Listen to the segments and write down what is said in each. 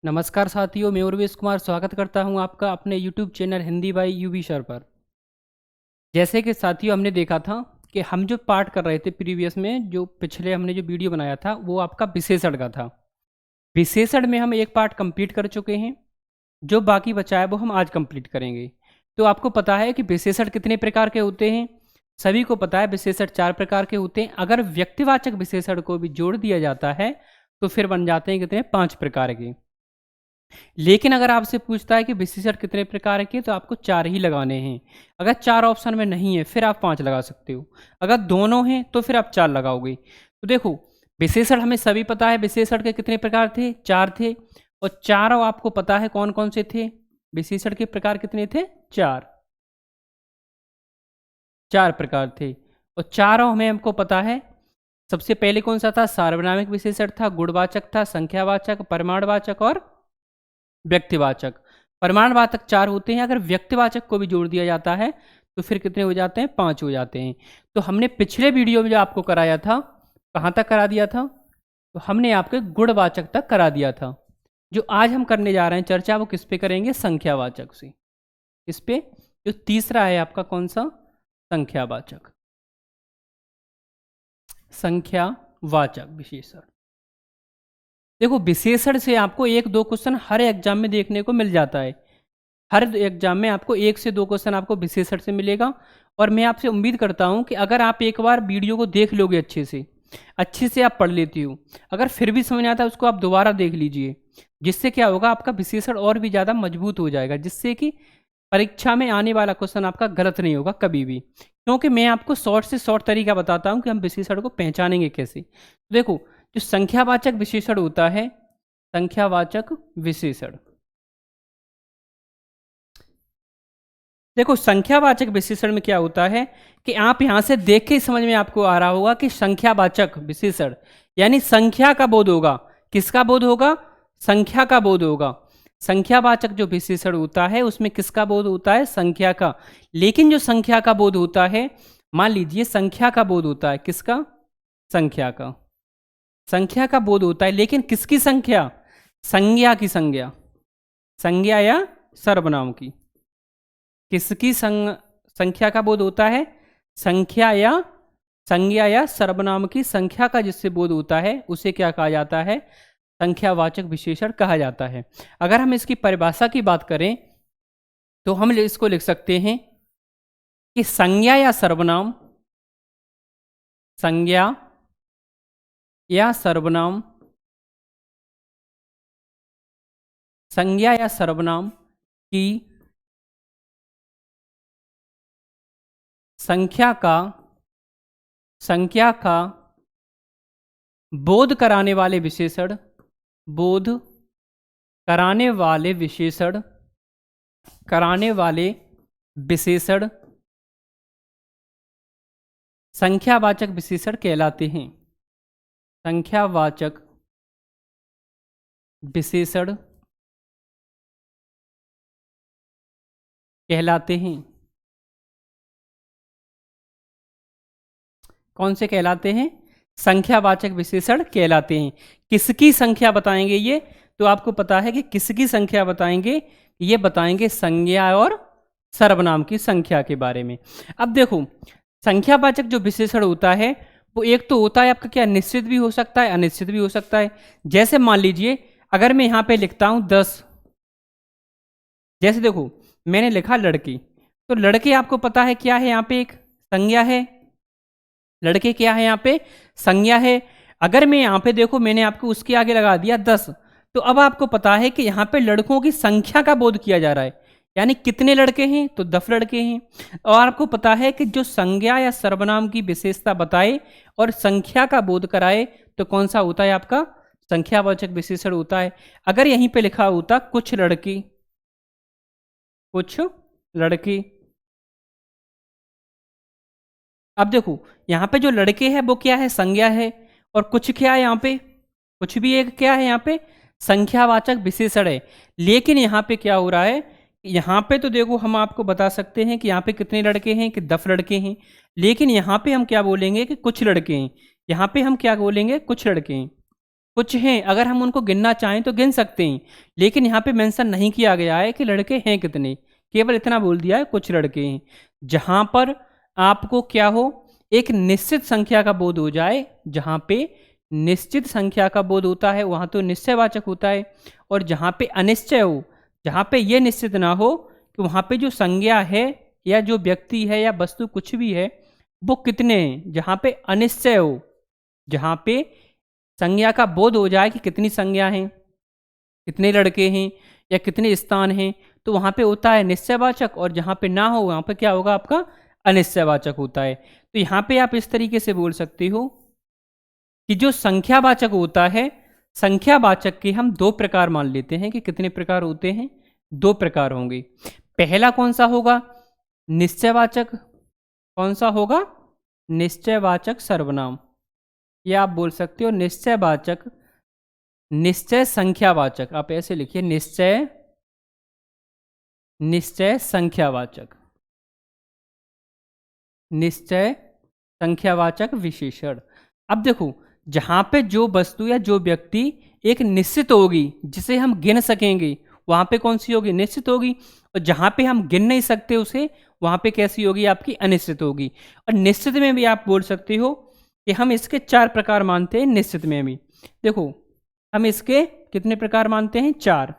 नमस्कार साथियों, मैं उर्वेश कुमार स्वागत करता हूं आपका अपने YouTube channel Hindi by UV sir पर। जैसे कि साथियों हमने देखा था कि हम जो पार्ट कर रहे थे प्रीवियस में, जो पिछले हमने जो वीडियो बनाया था वो आपका विशेषण का था। विशेषण में हम एक पार्ट कंप्लीट कर चुके हैं। जो बाकी बचा है वो हम आज कंप्लीट करेंगे। तो आपको पता है कि विशेषण कितने प्रकार के होते हैं। सभी को पता है विशेषण 4 प्रकार के होते हैं। अगर व्यक्तिवाचक विशेषण को भी जोड़ दिया जाता है तो फिर बन जाते हैं कितने, 5 प्रकार के। लेकिन अगर आपसे पूछता है कि विशेषण कितने प्रकार के, तो आपको 4 ही लगाने हैं। अगर 4 ऑप्शन में नहीं है फिर आप 5 लगा सकते हो। अगर दोनों हैं तो फिर आप 4 लगाओगे। तो देखो, विशेषण हमें सभी पता है विशेषण के कितने प्रकार थे, 4 थे। और चारों आपको पता है कौन कौन से थे। विशेषण के प्रकार कितने थे, 4 प्रकार थे। और चारों हमें हमको पता है। सबसे पहले कौन सा था, सार्वनामिक विशेषण था, गुणवाचक था, संख्यावाचक, परिमाणवाचक और व्यक्तिवाचक। परिमाणवाचक 4 होते हैं। अगर व्यक्तिवाचक को भी जोड़ दिया जाता है तो फिर कितने हो जाते हैं, 5 हो जाते हैं। तो हमने पिछले वीडियो में जो आपको कराया था, कहाँ तक करा दिया था, तो हमने आपके गुणवाचक तक करा दिया था। जो आज हम करने जा रहे हैं चर्चा, वो किस पे करेंगे, संख्यावाचक से। इस पे जो तीसरा है आपका कौन सा, संख्यावाचक। संख्यावाचक विशेषण। देखो, विशेषण से आपको 1-2 क्वेश्चन हर एग्जाम में देखने को मिल जाता है। हर एग्जाम में आपको 1 से 2 क्वेश्चन आपको विशेषण से मिलेगा। और मैं आपसे उम्मीद करता हूं कि अगर आप एक बार वीडियो को देख लोगे अच्छे से आप पढ़ लेती हो, अगर फिर भी समझ नहीं आता उसको आप दोबारा देख लीजिए। जिससे क्या होगा, आपका विशेषण और भी ज़्यादा मजबूत हो जाएगा, जिससे कि परीक्षा में आने वाला क्वेश्चन आपका गलत नहीं होगा कभी भी। क्योंकि मैं आपको शॉर्ट से शॉर्ट तरीका बताता हूँ कि हम विशेषण को पहचानेंगे कैसे। तो देखो, जो संख्यावाचक विशेषण होता है, संख्यावाचक विशेषण। देखो, संख्यावाचक विशेषण में क्या होता है कि आप यहां से देख के ही समझ में आपको आ रहा होगा कि संख्यावाचक विशेषण यानी संख्या का बोध होगा। किसका बोध होगा, संख्या का बोध होगा। संख्यावाचक जो विशेषण होता है उसमें किसका बोध होता है, संख्या का। लेकिन जो संख्या का बोध होता है, मान लीजिए संख्या का बोध होता है, किसका, संख्या का। संख्या का बोध होता है, लेकिन किसकी संख्या, संज्ञा की संज्ञा, संज्ञा या सर्वनाम की। किसकी संख्या का बोध होता है, संख्या या सर्वनाम की संख्या का जिससे बोध होता है उसे क्या कहा जाता है, संख्यावाचक विशेषण कहा जाता है। अगर हम इसकी परिभाषा की बात करें तो हम इसको लिख सकते हैं कि संज्ञा या सर्वनाम, संज्ञा या सर्वनाम, संज्ञा या सर्वनाम की संख्या का बोध कराने वाले विशेषण, बोध कराने वाले विशेषण संख्यावाचक विशेषण कहलाते हैं। संख्यावाचक विशेषण कहलाते हैं। कौन से कहलाते हैं, संख्यावाचक विशेषण कहलाते हैं। किसकी संख्या बताएंगे ये, तो आपको पता है कि किसकी संख्या बताएंगे, ये बताएंगे संज्ञा और सर्वनाम की संख्या के बारे में। अब देखो, संख्यावाचक जो विशेषण होता है वो एक तो होता है आपका क्या, निश्चित भी हो सकता है, अनिश्चित भी हो सकता है। जैसे मान लीजिए अगर मैं यहाँ पे लिखता हूँ 10, जैसे देखो मैंने लिखा लड़की, तो लड़के आपको पता है क्या है, यहाँ पे एक संज्ञा है। लड़के क्या है, यहाँ पे संज्ञा है। अगर मैं यहाँ पे देखो मैंने आपको उसके आगे लगा दिया 10, तो अब आपको पता है कि यहाँ पे लड़कों की संख्या का बोध किया जा रहा है। यानी कितने लड़के हैं, तो 10 लड़के हैं। और आपको पता है कि जो संज्ञा या सर्वनाम की विशेषता बताए और संख्या का बोध कराए तो कौन सा होता है, आपका संख्यावाचक विशेषण होता है। अगर यहीं पे लिखा होता कुछ लड़की, कुछ लड़की, अब देखो यहाँ पे जो लड़के हैं वो क्या है, संज्ञा है। और कुछ क्या है, यहाँ पे कुछ भी एक क्या है, यहाँ पे संख्यावाचक विशेषण है। लेकिन यहाँ पे क्या हो रहा है, यहाँ पे तो देखो हम आपको बता सकते हैं कि यहाँ पे कितने लड़के हैं, कि 10 लड़के हैं। लेकिन यहाँ पे हम क्या बोलेंगे कि कुछ लड़के हैं। यहाँ पे हम क्या बोलेंगे, कुछ लड़के हैं। कुछ हैं, अगर हम उनको गिनना चाहें तो गिन सकते हैं, लेकिन यहाँ पे मेंशन नहीं किया गया है कि लड़के हैं कितने, केवल इतना बोल दिया है कुछ लड़के हैं। जहाँ पर आपको क्या हो, एक निश्चित संख्या का बोध हो जाए, जहाँ पे निश्चित संख्या का बोध होता है वहाँ तो निश्चयवाचक होता है, और जहाँ पे अनिश्चय हो, जहाँ पे ये निश्चित ना हो कि वहाँ पे जो संज्ञा है या जो व्यक्ति है या वस्तु कुछ भी है वो कितने हैं, जहाँ पे अनिश्चय हो, जहाँ पे संज्ञा का बोध हो जाए कि कितनी संज्ञा हैं, कितने लड़के हैं या कितने स्थान हैं, तो वहाँ पे होता है निश्चयवाचक, और जहाँ पे ना हो वहाँ पे क्या होगा, आपका अनिश्चयवाचक होता है। तो यहाँ पे आप इस तरीके से बोल सकते हो कि जो संख्यावाचक होता है, संख्यावाचक के हम दो प्रकार मान लेते हैं कि कितने प्रकार होते हैं, दो प्रकार होंगे। पहला कौन सा होगा, निश्चयवाचक। कौन सा होगा, निश्चयवाचक सर्वनाम, या आप बोल सकते हो निश्चयवाचक, निश्चय संख्यावाचक। आप ऐसे लिखिए, निश्चय, निश्चय संख्यावाचक, निश्चय संख्यावाचक विशेषण। अब देखो, जहाँ पे जो वस्तु या जो व्यक्ति एक निश्चित होगी जिसे हम गिन सकेंगे, वहाँ पे कौन सी होगी, निश्चित होगी, और जहाँ पे हम गिन नहीं सकते उसे, वहाँ पे कैसी होगी, आपकी अनिश्चित होगी। और निश्चित में भी आप बोल सकते हो कि हम इसके चार प्रकार मानते हैं, निश्चित में भी देखो हम इसके कितने प्रकार मानते हैं, चार,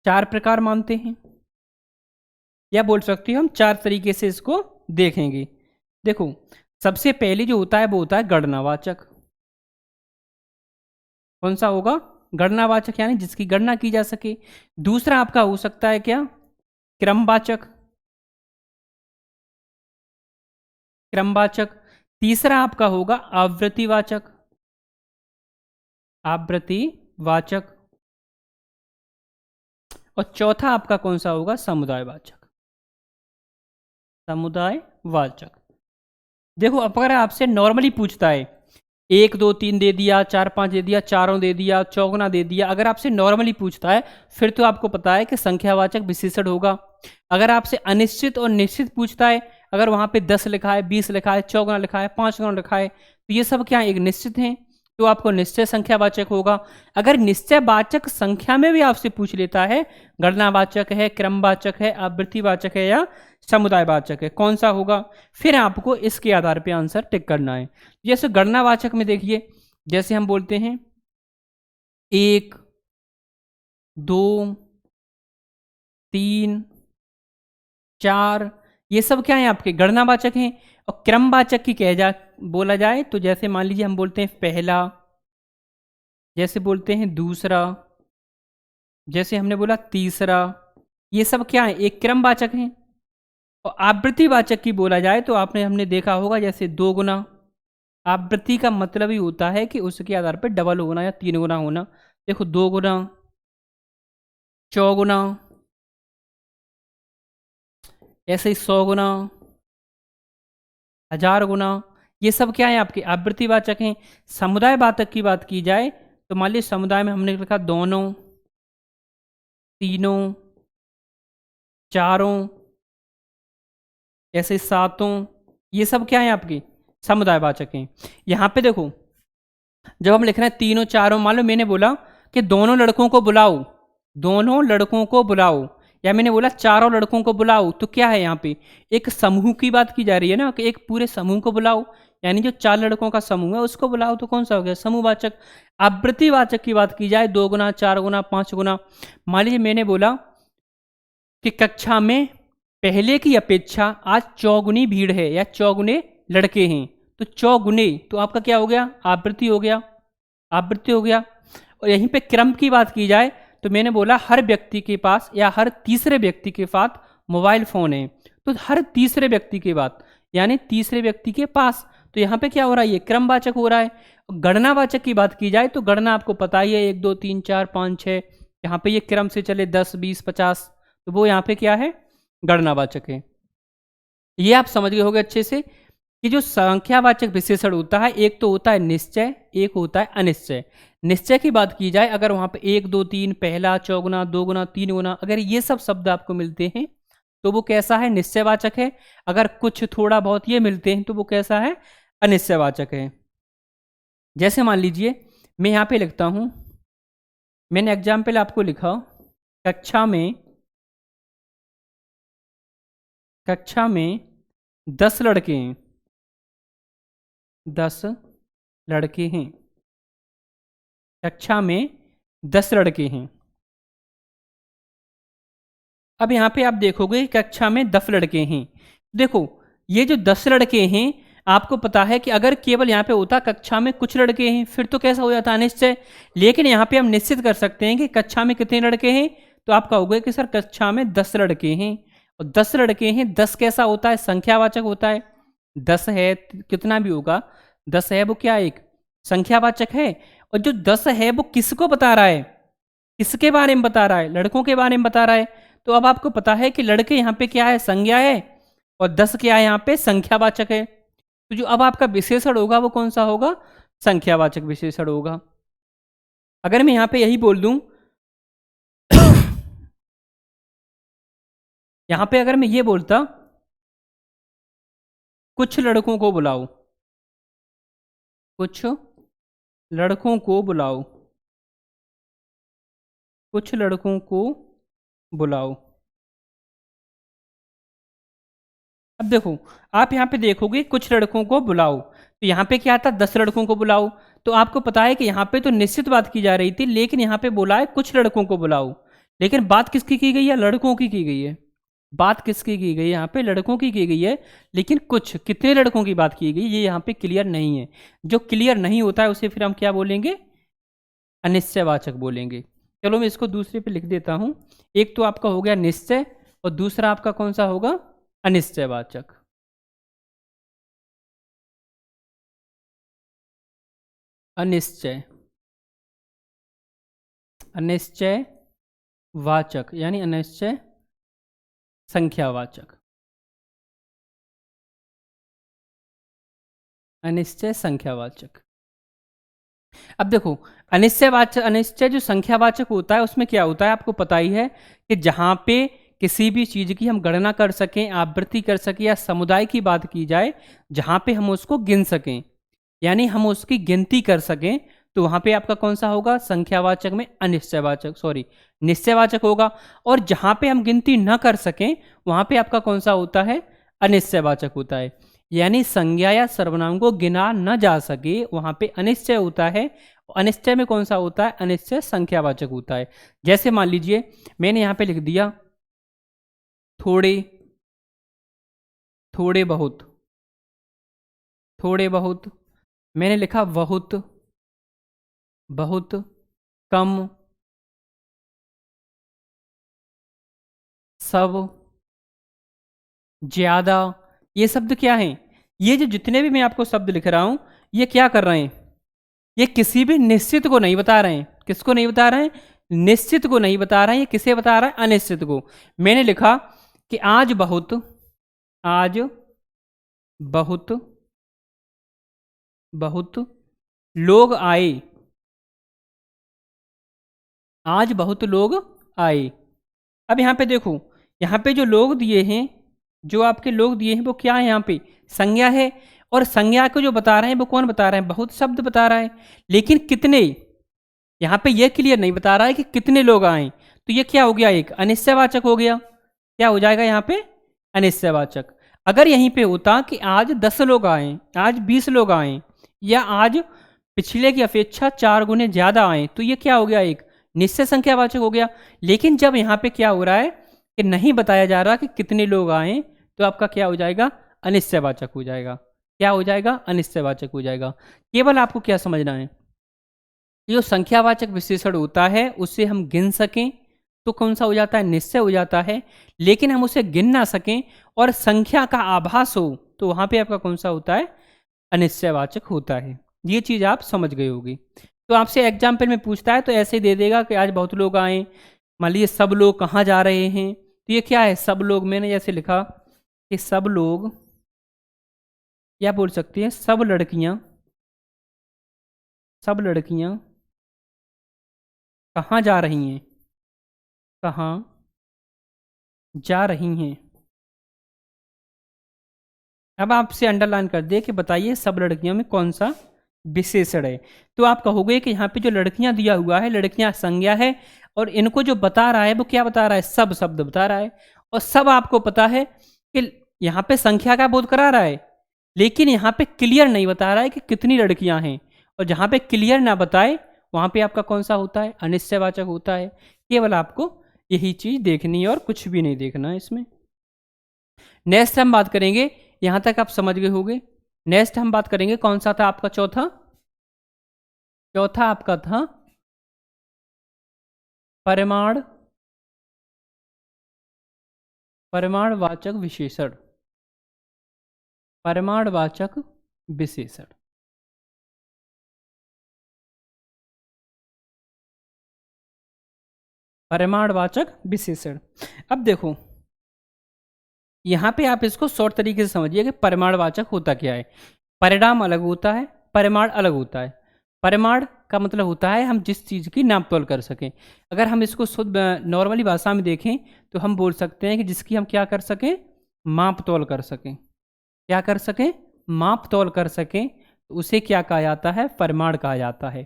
चार प्रकार मानते हैं, या बोल सकते हो हम चार तरीके से इसको देखेंगे। देखो, सबसे पहले जो होता है वो होता है गणनावाचक। कौन सा होगा, गणनावाचक, यानी जिसकी गणना की जा सके। दूसरा आपका हो सकता है क्या, क्रमवाचक, क्रमवाचक। तीसरा आपका होगा आवृत्तिवाचक, आवृत्तिवाचक। और चौथा आपका कौन सा होगा, समुदायवाचक, समुदायवाचक। देखो, अब अगर आपसे नॉर्मली पूछता है, एक दो तीन दे दिया, चार पांच दे दिया, चारों दे दिया, चौगुना दे दिया, अगर आपसे नॉर्मली पूछता है फिर तो आपको पता है कि संख्यावाचक विशेषण होगा। अगर आपसे अनिश्चित और निश्चित पूछता है, अगर वहां पे 10 लिखा है, 20 लिखा है, चौगुना लिखा है, पांच गुना लिखा है, तो ये सब क्या एक निश्चित हैं, तो आपको निश्चय संख्यावाचक होगा। अगर निश्चयवाचक संख्या में भी आपसे पूछ लेता है, गणनावाचक है, क्रमवाचक है, आवृत्तिवाचक है या समुदायवाचक है, कौन सा होगा, फिर आपको इसके आधार पे आंसर टिक करना है। जैसे गणनावाचक में देखिए, जैसे हम बोलते हैं एक, दो, तीन, चार, ये सब क्या है आपके गणनावाचक हैं। और क्रमवाचक की बोला जाए तो जैसे मान लीजिए हम बोलते हैं पहला, जैसे बोलते हैं दूसरा, जैसे हमने बोला तीसरा, ये सब क्या है, एक क्रमवाचक हैं। और आवृत्तिवाचक की बोला जाए तो आपने हमने देखा होगा, जैसे दो गुना, आवृत्ति का मतलब ही होता है कि उसके आधार पर डबल होना या तीन गुना होना। देखो, दो गुना, चौगुना, ऐसे ही 100 गुना, 1000 गुना, ये सब क्या है आपके आवृत्तिवाचक हैं। समुदायवाचक की बात की जाए तो मान लीजिए समुदाय में हमने लिखा दोनों, तीनों, चारों, ऐसे सातों, ये सब क्या है आपके समुदायवाचक हैं। यहाँ पे देखो, जब हम लिख रहे हैं तीनों चारों, मान लो मैंने बोला कि दोनों लड़कों को बुलाओ, दोनों लड़कों को बुलाओ, या मैंने बोला चारों लड़कों को बुलाओ, तो क्या है यहाँ पे एक समूह की बात की जा रही है ना, कि एक पूरे समूह को बुलाओ, यानी जो चार लड़कों का समूह है उसको बुलाओ, तो कौन सा हो गया, समूहवाचक। आवृत्तिवाचक की बात की जाए, दो गुना, चार गुना, पांच गुना, मान लीजिए मैंने बोला कि कक्षा में पहले की अपेक्षा आज चौगुनी भीड़ है या चौगुने लड़के हैं, तो चौगुने तो आपका क्या हो गया, आवृत्ति हो गया, आवृत्ति हो गया। और यहीं पे क्रम की बात की जाए तो मैंने बोला हर व्यक्ति के पास या हर तीसरे व्यक्ति के पास मोबाइल फ़ोन है, तो हर तीसरे व्यक्ति के पास यानी तीसरे व्यक्ति के पास, तो यहाँ पे क्या हो रहा है, ये क्रमवाचक हो रहा है। गणनावाचक की बात की जाए तो गणना आपको पता ही है, एक दो तीन चार पाँच छः, यहाँ पे ये क्रम से चले 10 20 50, तो वो यहाँ पे क्या है, गणनावाचक है। ये आप समझ गए होंगे अच्छे से कि जो संख्यावाचक विशेषण होता है, एक तो होता है निश्चय, एक होता है अनिश्चय। निश्चय की बात की जाए, अगर वहाँ पे एक दो तीन, पहला, चौगुना, दो गुना, तीन गुना, अगर ये सब शब्द आपको मिलते हैं तो वो कैसा है, निश्चयवाचक है। अगर कुछ थोड़ा बहुत ये मिलते हैं तो वो कैसा है, अनिश्चयवाचक है। जैसे मान लीजिए मैं यहाँ पे लिखता हूँ, मैंने एग्जाम्पल आपको लिखा, कक्षा में, कक्षा में 10 लड़के हैं, 10 लड़के हैं, कक्षा में 10 लड़के हैं। अब यहाँ पे आप देखोगे कक्षा में 10 लड़के हैं। देखो ये जो 10 लड़के हैं, आपको पता है कि अगर केवल यहाँ पे होता कक्षा में कुछ लड़के हैं फिर तो कैसा हो जाता अनिश्चय, लेकिन यहाँ पे हम निश्चित कर सकते हैं कि कक्षा में कितने लड़के हैं। तो आप कहोगे कि सर कक्षा में 10 लड़के हैं, और 10 लड़के हैं, 10 कैसा होता है, संख्यावाचक होता है। 10 है, कितना भी होगा, 10 है वो क्या, एक संख्यावाचक है। और जो 10 है वो किसको बता रहा है, किसके बारे में बता रहा है, लड़कों के बारे में बता रहा है। तो अब आपको पता है कि लड़के यहाँ पे क्या है, संज्ञा है, और 10 क्या है, यहाँ पे संख्यावाचक है। तो जो अब आपका विशेषण होगा वो कौन सा होगा, संख्यावाचक विशेषण होगा। अगर मैं यहाँ पे यही बोल दूं, यहाँ पे अगर मैं ये बोलता कुछ लड़कों को बुलाओ, कुछ लड़कों को बुलाओ, कुछ लड़कों को बुलाओ। अब देखो आप यहाँ पे देखोगे कुछ लड़कों को बुलाओ, तो यहाँ पे क्या था, 10 लड़कों को बुलाओ। तो आपको पता है कि यहाँ पे तो निश्चित बात की जा रही थी, लेकिन यहाँ पे बोला है कुछ लड़कों को बुलाओ। लेकिन बात किसकी की गई है, लड़कों की गई है। बात किसकी की गई है, यहाँ पे लड़कों की गई है। लेकिन कुछ कितने लड़कों की बात की गई ये यहाँ पे क्लियर नहीं है। जो क्लियर नहीं होता है उसे फिर हम क्या बोलेंगे, अनिश्चयवाचक बोलेंगे। चलो मैं इसको दूसरे पे लिख देता हूँ। एक तो आपका हो गया निश्चय, और दूसरा आपका कौन सा होगा, अनिश्चयवाचक। अनिश्चय, अनिश्चय वाचक यानी अनिश्चय संख्यावाचक, अनिश्चय संख्यावाचक। अब देखो अनिश्चयवाचक, अनिश्चय जो संख्यावाचक होता है उसमें क्या होता है, आपको पता ही है कि जहाँ पे किसी भी चीज़ की हम गणना कर सकें, आवृत्ति कर सकें, या समुदाय की बात की जाए जहाँ पे हम उसको गिन सकें, यानी हम उसकी गिनती कर सकें, तो वहाँ पे आपका कौन सा होगा, संख्यावाचक में अनिश्चयवाचक, सॉरी निश्चयवाचक होगा। और जहाँ पे हम गिनती न कर सकें वहाँ पे आपका कौन सा होता है, अनिश्चयवाचक होता है। यानी संज्ञा या सर्वनाम को गिना न जा सके वहाँ पे अनिश्चय होता है। अनिश्चय में कौन सा होता है, अनिश्चय संख्यावाचक होता है। जैसे मान लीजिए मैंने यहाँ पे लिख दिया थोड़े, थोड़े बहुत, थोड़े बहुत। मैंने लिखा बहुत, बहुत कम, सब, ज्यादा। ये शब्द क्या हैं, ये जो जितने भी मैं आपको शब्द लिख रहा हूं ये क्या कर रहे हैं, ये किसी भी निश्चित को नहीं बता रहे हैं। किसको नहीं बता रहे हैं, निश्चित को नहीं बता रहे हैं। ये किसे बता रहा है, अनिश्चित को। मैंने लिखा कि आज बहुत, आज बहुत, बहुत लोग आए, आज बहुत लोग आए। अब यहाँ पे देखो, यहाँ पे जो लोग दिए हैं, जो आपके लोग दिए हैं वो क्या है, यहाँ पे संज्ञा है। और संज्ञा को जो बता रहे हैं वो कौन बता रहे हैं, बहुत शब्द बता रहा है। लेकिन कितने, यहाँ पे ये क्लियर नहीं बता रहा है कि कितने लोग आए। तो ये क्या हो गया, एक अनिश्चयवाचक हो गया। क्या हो जाएगा यहाँ पे, अनिश्चयवाचक। अगर यहीं पे होता कि आज 10 लोग आए, आज 20 लोग आए, या आज पिछले की अपेक्षा 4 गुने ज्यादा आए, तो ये क्या हो गया, एक निश्चय संख्यावाचक हो गया। लेकिन जब यहाँ पे क्या हो रहा है कि नहीं बताया जा रहा कि कितने लोग आए, तो आपका क्या हो जाएगा, अनिश्चयवाचक हो जाएगा। क्या हो जाएगा, अनिश्चयवाचक हो जाएगा। केवल आपको क्या समझना है, जो संख्यावाचक विशेषण होता है उससे हम गिन सकें तो कौन सा हो जाता है, निश्चय हो जाता है। लेकिन हम उसे गिन ना सकें और संख्या का आभास हो तो वहां पे आपका कौन सा होता है, अनिश्चयवाचक होता है। ये चीज आप समझ गए होगी। तो आपसे एग्जाम्पल में पूछता है तो ऐसे ही दे देगा कि आज बहुत लोग आए, मान लीजिए सब लोग कहाँ जा रहे हैं, तो ये क्या है, सब लोग। मैंने जैसे लिखा कि सब लोग, या बोल सकते हैं सब लड़कियां, सब लड़कियां कहाँ जा रही हैं, कहाँ जा रही हैं। अब आपसे अंडरलाइन कर दिए कि बताइए सब लड़कियों में कौन सा विशेषण है। तो आप कहोगे कि यहाँ पे जो लड़कियां दिया हुआ है, लड़कियां संज्ञा है, और इनको जो बता रहा है वो क्या बता रहा है, सब शब्द बता रहा है। और सब आपको पता है कि यहाँ पे संख्या का बोध करा रहा है, लेकिन यहाँ पे क्लियर नहीं बता रहा है कि कितनी लड़कियां हैं। और जहाँ पे क्लियर ना बताए वहाँ पे आपका कौन सा होता है, अनिश्चयवाचक होता है। केवल आपको यही चीज देखनी है और कुछ भी नहीं देखना है इसमें। नेक्स्ट हम बात करेंगे, यहां तक आप समझ गए होंगे। नेक्स्ट हम बात करेंगे कौन सा था आपका चौथा, चौथा आपका था परिमाण, परिमाणवाचक विशेषण, परिमाणवाचक विशेषण। परिमाणवाचक विशेषण। अब देखो यहां पे आप इसको शॉर्ट तरीके से समझिए कि परिमाणवाचक होता क्या है। परिणाम अलग होता है, परिमाण अलग होता है। परिमाण का मतलब होता है हम जिस चीज़ की नाप तोल कर सकें। अगर हम इसको शुद्ध नॉर्मली भाषा में देखें तो हम बोल सकते हैं कि जिसकी हम क्या कर सकें, माप तोल कर सकें। क्या कर सकें, माप तोल कर सकें, तो उसे क्या कहा जाता है, परिमाण कहा जाता है।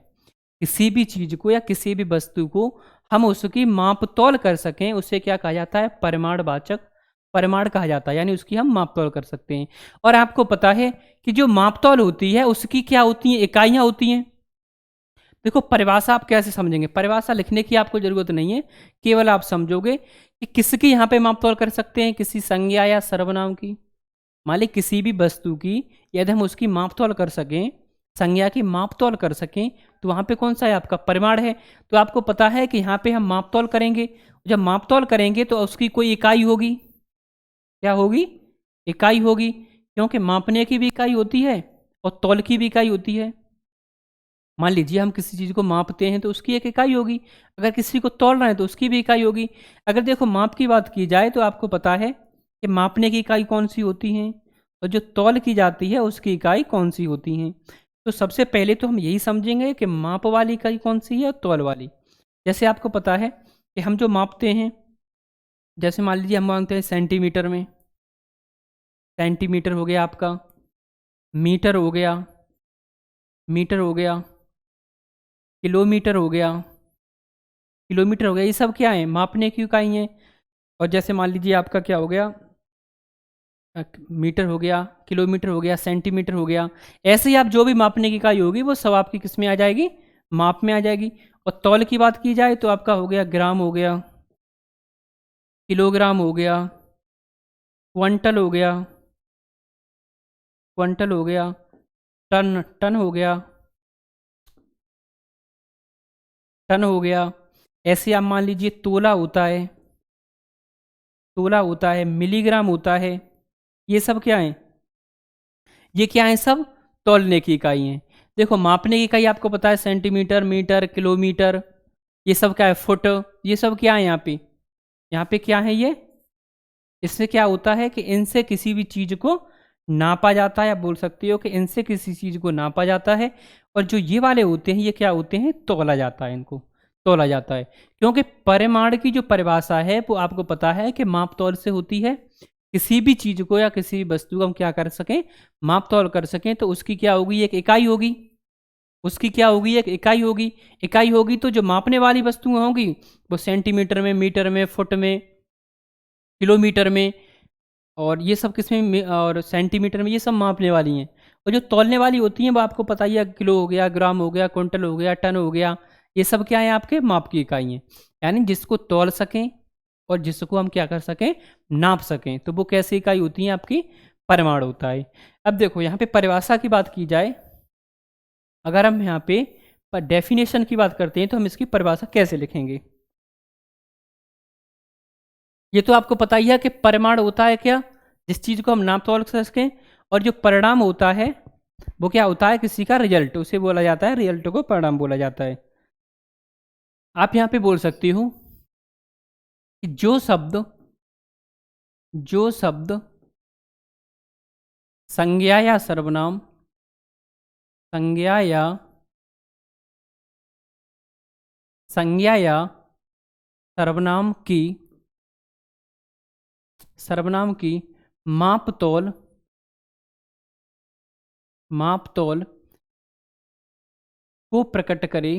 किसी भी चीज़ को या किसी भी वस्तु को हम उसकी माप तोल कर सकें, उसे क्या कहा जाता है, परिमाणवाचक, परिमाण कहा जाता है, यानी उसकी हम माप तोल कर सकते हैं। और आपको पता है कि जो माप तोल होती है उसकी क्या होती हैं, इकाइयाँ होती हैं। देखो परिभाषा आप कैसे समझेंगे, परिभाषा लिखने की आपको जरूरत नहीं है, केवल आप समझोगे कि किसकी यहाँ पे माप तोल कर सकते हैं, किसी संज्ञा या सर्वनाम की। मान ली किसी भी वस्तु की यदि हम उसकी माप तोल कर सकें, संज्ञा की माप तोल कर सकें, तो वहाँ पे कौन सा है, आपका परिमाण है। तो आपको पता है कि यहाँ पे हम माप तोल करेंगे, जब माप तोल करेंगे तो उसकी कोई इकाई होगी। क्या होगी, इकाई होगी, क्योंकि मापने की भी इकाई होती है और तौल की भी इकाई होती है। मान लीजिए हम किसी चीज़ को मापते हैं तो उसकी एक इकाई होगी, अगर किसी को तौल रहे हैं तो उसकी भी इकाई होगी। अगर देखो माप की बात की जाए तो आपको पता है कि मापने की इकाई कौन सी होती है और जो तौल की जाती है उसकी इकाई कौन सी होती हैं। तो सबसे पहले तो हम यही समझेंगे कि माप वाली इकाई कौन सी है और तौल वाली। जैसे आपको पता है कि हम जो मापते हैं, जैसे मान लीजिए हम मानते हैं सेंटीमीटर में, सेंटीमीटर हो गया आपका, मीटर हो गया, मीटर हो गया, किलोमीटर हो गया, किलोमीटर हो गया, ये सब क्या है, मापने की इकाई हैं। और जैसे मान लीजिए आपका क्या हो गया, मीटर हो गया, किलोमीटर हो गया, सेंटीमीटर हो गया। ऐसे ही आप जो भी मापने की इकाई होगी वो सब आपकी किस में आ जाएगी, माप में आ जाएगी। और तौल की बात की जाए तो आपका हो गया ग्राम हो गया, किलोग्राम हो गया, क्विंटल हो गया, क्विंटल हो गया, टन, टन हो गया, टन हो गया। ऐसे आप मान लीजिए तोला होता है, तोला होता है, मिलीग्राम होता है। ये सब क्या है, ये क्या है, सब तौलने की इकाई हैं। देखो मापने की इकाई आपको पता है सेंटीमीटर, मीटर, किलोमीटर, ये सब क्या है, फुट, ये सब क्या है यहाँ पे, यहाँ पे क्या है ये, इससे क्या होता है कि इनसे किसी भी चीज़ को नापा जाता है, या बोल सकते हो कि इनसे किसी चीज़ को नापा जाता है। और जो ये वाले होते हैं ये क्या होते हैं, तौला जाता है, इनको तौला जाता है। क्योंकि परिमाण की जो परिभाषा है वो आपको पता है कि माप तौल से होती है। किसी भी चीज़ को या किसी भी वस्तु को हम क्या कर सकें, माप तौल कर सकें, तो उसकी क्या होगी, एक इकाई होगी। उसकी क्या होगी, एक इकाई होगी। इकाई होगी तो जो मापने वाली वस्तुएं होंगी वो सेंटीमीटर में, मीटर में, फुट में, किलोमीटर में, और ये सब किसमें और सेंटीमीटर में, ये सब मापने वाली हैं। और जो तौलने वाली होती हैं वो आपको पता ही है, किलो हो गया, ग्राम हो गया, क्विंटल हो गया, टन हो गया, ये सब क्या है, आपके माप की इकाई हैं। यानी जिसको तौल सकें और जिसको हम क्या कर सकें, नाप सकें, तो वो कैसी इकाई होती हैं, आपकी परिमाण होता है। अब देखो यहाँ पे परिभाषा की बात की जाए, अगर हम यहाँ पे डेफिनेशन की बात करते हैं तो हम इसकी परिभाषा कैसे लिखेंगे। ये तो आपको पता ही है कि परिमाण होता है क्या, जिस चीज़ को हम नाप तौल कर सकें। और जो परिणाम होता है वो क्या होता है, किसी का रिजल्ट, उसे बोला जाता है, रिजल्ट को परिणाम बोला जाता है। आप यहाँ पे बोल सकती हो कि जो शब्द संज्ञा या सर्वनाम, संज्ञा या संज्ञा या सर्वनाम की, सर्वनाम की माप तौल, मापतौल को प्रकट करे,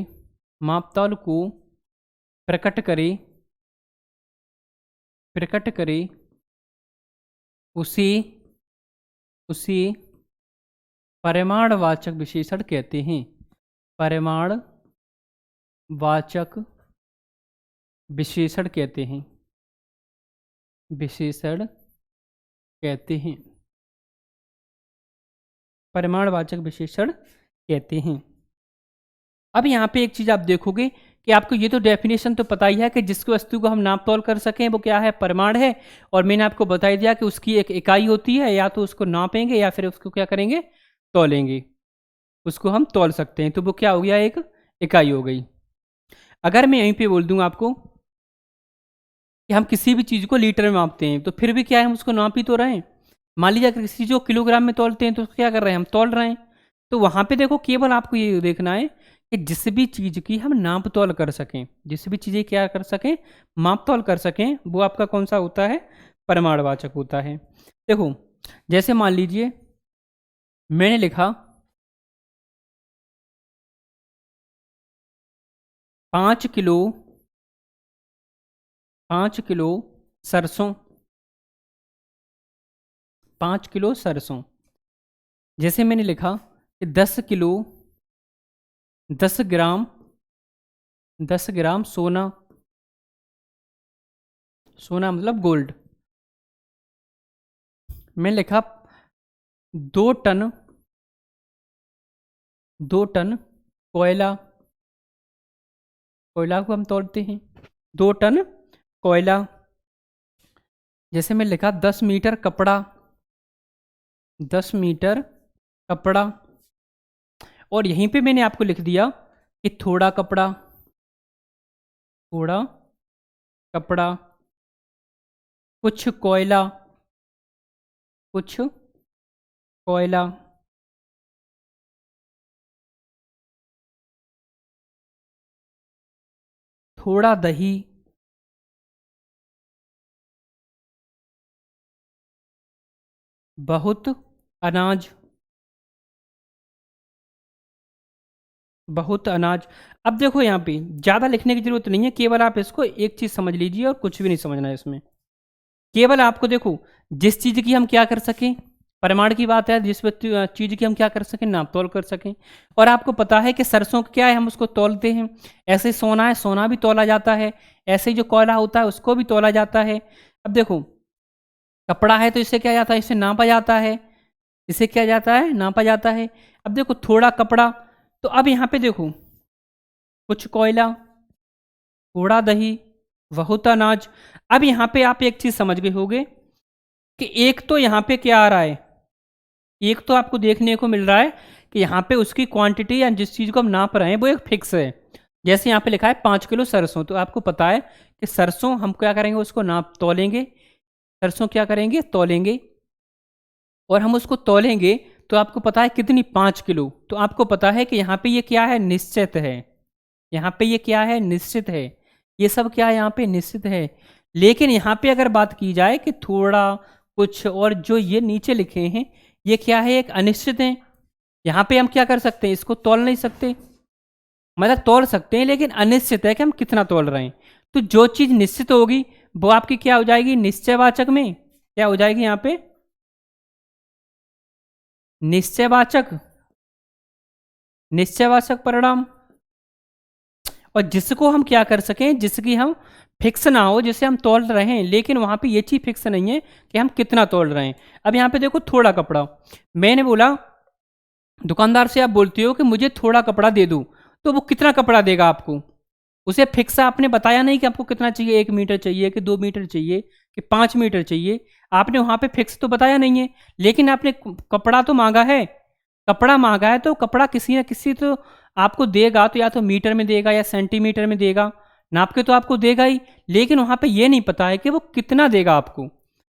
मापतौल को प्रकट करे, प्रकट करे, उसे उसे परिमाणवाचक विशेषण कहते हैं। परिमाणवाचक विशेषण कहते हैं, विशेषण कहते हैं, परिमाणवाचक विशेषण कहते हैं। अब यहाँ पे एक चीज आप देखोगे कि आपको ये तो डेफिनेशन तो पता ही है कि जिस वस्तु को हम नाप तोल कर सकें वो क्या है, परिमाण है। और मैंने आपको बता दिया कि उसकी एक इकाई होती है, या तो उसको नापेंगे या फिर उसको क्या करेंगे, तोलेंगे। उसको हम तोल सकते हैं, तो वो क्या हो गया, एक इकाई हो गई। अगर मैं यहीं पे बोल दूं आपको कि हम किसी भी चीज़ को लीटर में मापते हैं, तो फिर भी क्या है, हम उसको नाप ही तो रहे हैं। मान लीजिए अगर किसी चीज़ को किलोग्राम में तोलते हैं तो उसको क्या कर रहे हैं, हम तोल रहे हैं। तो वहाँ पे देखो केवल आपको ये देखना है कि जिस भी चीज़ की हम नाप तोल कर सकें, जिस भी चीज़ें क्या कर सकें, माप तोल कर सकें, वो आपका कौन सा होता है, परिमाणवाचक होता है। देखो जैसे मान लीजिए मैंने लिखा 5 किलो 5 किलो सरसों, 5 किलो सरसों। जैसे मैंने लिखा कि 10 किलो 10 ग्राम 10 ग्राम सोना, सोना मतलब गोल्ड। मैंने लिखा 2 टन 2 टन कोयला, कोयला को हम तोलते हैं, 2 टन कोयला। जैसे मैं लिखा 10 मीटर कपड़ा, 10 मीटर कपड़ा। और यहीं पे मैंने आपको लिख दिया कि थोड़ा कपड़ा, थोड़ा कपड़ा, कुछ कोयला, कुछ कोयला, थोड़ा दही, बहुत अनाज, बहुत अनाज। अब देखो यहाँ पे ज़्यादा लिखने की जरूरत नहीं है, केवल आप इसको एक चीज़ समझ लीजिए और कुछ भी नहीं समझना है इसमें। केवल आपको देखो जिस चीज़ की हम क्या कर सकें, परिमाण की बात है, जिस चीज़ की हम क्या कर सकें, नाप तोल कर सकें। और आपको पता है कि सरसों क्या है, हम उसको तोलते हैं। ऐसे सोना है, सोना भी तोला जाता है। ऐसे ही जो कोयला होता है उसको भी तोला जाता है। अब देखो कपड़ा है तो इसे क्या जाता है, इसे नापा जाता है, इसे क्या जाता है, नापा जाता है। अब देखो थोड़ा कपड़ा, तो अब यहाँ पे देखो कुछ कोयला, थोड़ा दही, बहुत अनाज। अब यहाँ पे आप एक चीज समझ गए होगे कि एक तो यहाँ पे क्या आ रहा है, एक तो आपको देखने को मिल रहा है कि यहाँ पे उसकी क्वांटिटी या जिस चीज को हम नाप रहे हैं वो एक फिक्स है। जैसे यहाँ पे लिखा है 5 किलो सरसों, तो आपको पता है कि सरसों हम क्या करेंगे, उसको नाप तोलेंगे, सरसों क्या करेंगे, तोलेंगे। और हम उसको तोलेंगे तो आपको पता है कितनी, 5 किलो। तो आपको पता है कि यहाँ पे ये क्या है, निश्चित है। यहाँ पे ये क्या है, निश्चित है। ये सब क्या है, यहाँ पे निश्चित है। लेकिन यहाँ पे अगर बात की जाए कि थोड़ा, कुछ, और जो ये नीचे लिखे हैं ये क्या है, एक अनिश्चित है। यहाँ पे हम क्या कर सकते हैं, इसको तोल नहीं सकते, मतलब तोल सकते हैं लेकिन अनिश्चित है कि हम कितना तोल रहे हैं। तो जो चीज़ निश्चित होगी वो आपकी क्या हो जाएगी, निश्चयवाचक में क्या हो जाएगी, यहाँ पे निश्चयवाचक, निश्चयवाचक परिणाम। और जिसको हम क्या कर सकें, जिसकी हम फिक्स ना हो, जिसे हम तोल रहे हैं लेकिन वहां पे ये चीज फिक्स नहीं है कि हम कितना तोल रहे हैं। अब यहाँ पे देखो थोड़ा कपड़ा, मैंने बोला दुकानदार से आप बोलते हो कि मुझे थोड़ा कपड़ा दे दो, तो वो कितना कपड़ा देगा आपको, उसे फिक्स आपने बताया नहीं कि आपको कितना चाहिए, 1 मीटर चाहिए कि 2 मीटर चाहिए कि 5 मीटर चाहिए, आपने वहां पे फिक्स तो बताया नहीं है। लेकिन आपने कपड़ा तो मांगा है, कपड़ा मांगा है तो कपड़ा किसी न किसी तो आपको देगा, तो या तो मीटर में देगा या सेंटीमीटर में देगा, नाप के तो आपको देगा ही। लेकिन वहां पे ये नहीं पता है कि वो कितना देगा आपको।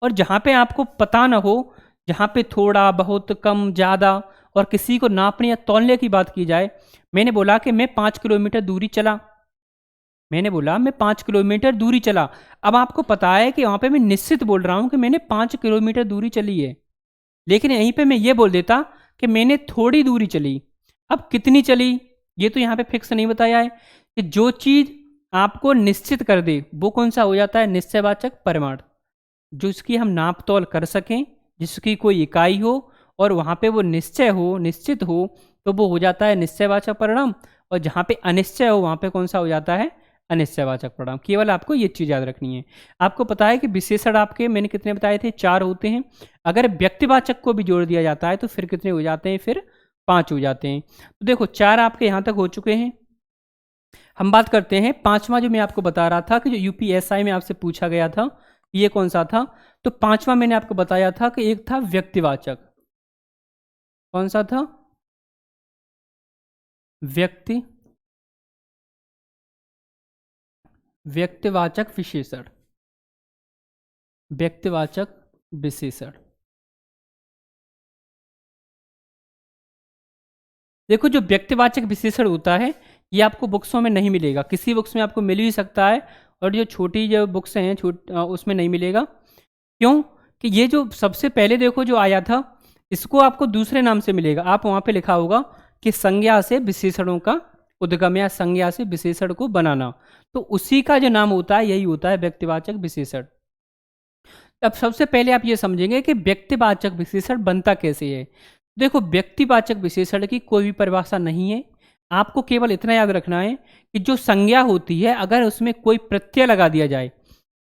और जहां पे आपको पता ना हो, जहां पे थोड़ा बहुत कम ज़्यादा और किसी को नापने या तौलने की बात की जाए, मैंने बोला कि मैं 5 किलोमीटर दूरी चला, मैंने बोला मैं 5 किलोमीटर दूरी चला। अब आपको पता है कि वहां पे मैं निश्चित बोल रहा हूं कि मैंने 5 किलोमीटर दूरी चली है। लेकिन यहीं पे मैं ये बोल देता कि मैंने थोड़ी दूरी चली। अब कितनी चली ये तो यहाँ पे फिक्स नहीं बताया है। कि जो चीज़ आपको निश्चित कर दे वो कौन सा हो जाता है, निश्चयवाचक परिमाण। जो इसकी हम नाप तोल कर सकें, जिसकी कोई इकाई हो और वहाँ पे वो निश्चय हो, निश्चित हो, तो वो हो जाता है निश्चयवाचक परिणाम। और जहाँ पे अनिश्चय हो वहाँ पे कौन सा हो जाता है, अनिश्चयवाचक परिणाम। केवल आपको ये चीज़ याद रखनी है। आपको पता है कि विशेषण आपके मैंने कितने बताए थे, 4 होते हैं। अगर व्यक्तिवाचक को भी जोड़ दिया जाता है तो फिर कितने हो जाते हैं, फिर 5 हो जाते हैं। तो देखो 4 आपके यहाँ तक हो चुके हैं। हम बात करते हैं 5वां, जो मैं आपको बता रहा था कि जो यूपीएसआई में आपसे पूछा गया था, ये कौन सा था। तो 5वां मैंने आपको बताया था कि एक था व्यक्तिवाचक। कौन सा था, व्यक्तिवाचक विशेषण। व्यक्तिवाचक विशेषण। देखो जो व्यक्तिवाचक विशेषण होता है ये आपको बुक्सों में नहीं मिलेगा, किसी बुक्स में आपको मिल भी सकता है और जो छोटी जो बुक्स हैं उसमें नहीं मिलेगा। क्यों कि ये जो सबसे पहले देखो जो आया था इसको आपको दूसरे नाम से मिलेगा। आप वहाँ पे लिखा होगा कि संज्ञा से विशेषणों का उद्गम या संज्ञा से विशेषण को बनाना, तो उसी का जो नाम होता है यही होता है व्यक्तिवाचक विशेषण। अब सबसे पहले आप ये समझेंगे कि व्यक्तिवाचक विशेषण बनता कैसे है। देखो व्यक्तिवाचक विशेषण की कोई भी परिभाषा नहीं है, आपको केवल इतना याद रखना है कि जो संज्ञा होती है अगर उसमें कोई प्रत्यय लगा दिया जाए,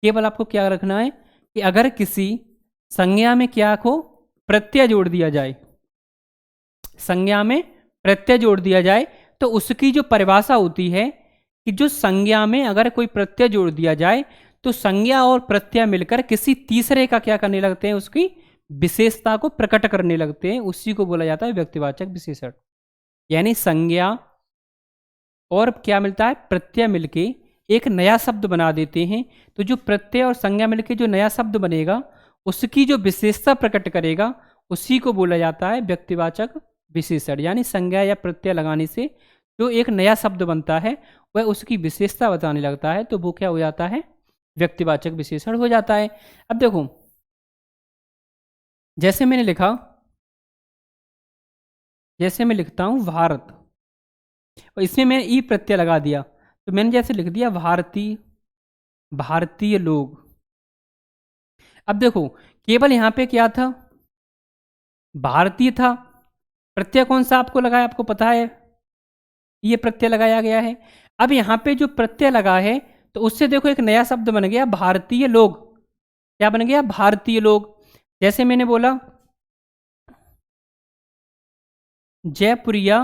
केवल आपको क्या रखना है कि अगर किसी संज्ञा में क्या को प्रत्यय जोड़ दिया जाए, संज्ञा में प्रत्यय जोड़ दिया जाए तो उसकी जो परिभाषा होती है कि जो संज्ञा में अगर कोई प्रत्यय जोड़ दिया जाए तो संज्ञा और प्रत्यय मिलकर किसी तीसरे का क्या करने लगते हैं, उसकी विशेषता को प्रकट करने लगते हैं, उसी को बोला जाता है व्यक्तिवाचक विशेषण। यानी संज्ञा और क्या मिलता है, प्रत्यय मिलके एक नया शब्द बना देते हैं। तो जो प्रत्यय और संज्ञा मिलके जो नया शब्द बनेगा उसकी जो विशेषता प्रकट करेगा उसी को बोला जाता है व्यक्तिवाचक विशेषण। यानी संज्ञा या प्रत्यय लगाने से जो एक नया शब्द बनता है वह उसकी विशेषता बताने लगता है, तो वो क्या हो जाता है, व्यक्तिवाचक विशेषण हो जाता है। अब देखो जैसे मैंने लिखा, जैसे मैं लिखता हूं भारत और इसमें मैंने ई प्रत्यय लगा दिया, तो मैंने जैसे लिख दिया भारतीय, भारतीय लोग। अब देखो केवल यहां पे क्या था, भारतीय था, प्रत्यय कौन सा आपको लगा है, आपको पता है ये प्रत्यय लगाया गया है। अब यहां पे जो प्रत्यय लगा है तो उससे देखो एक नया शब्द बन गया भारतीय लोग। क्या बन गया, भारतीय लोग। जैसे मैंने बोला जयपुरिया,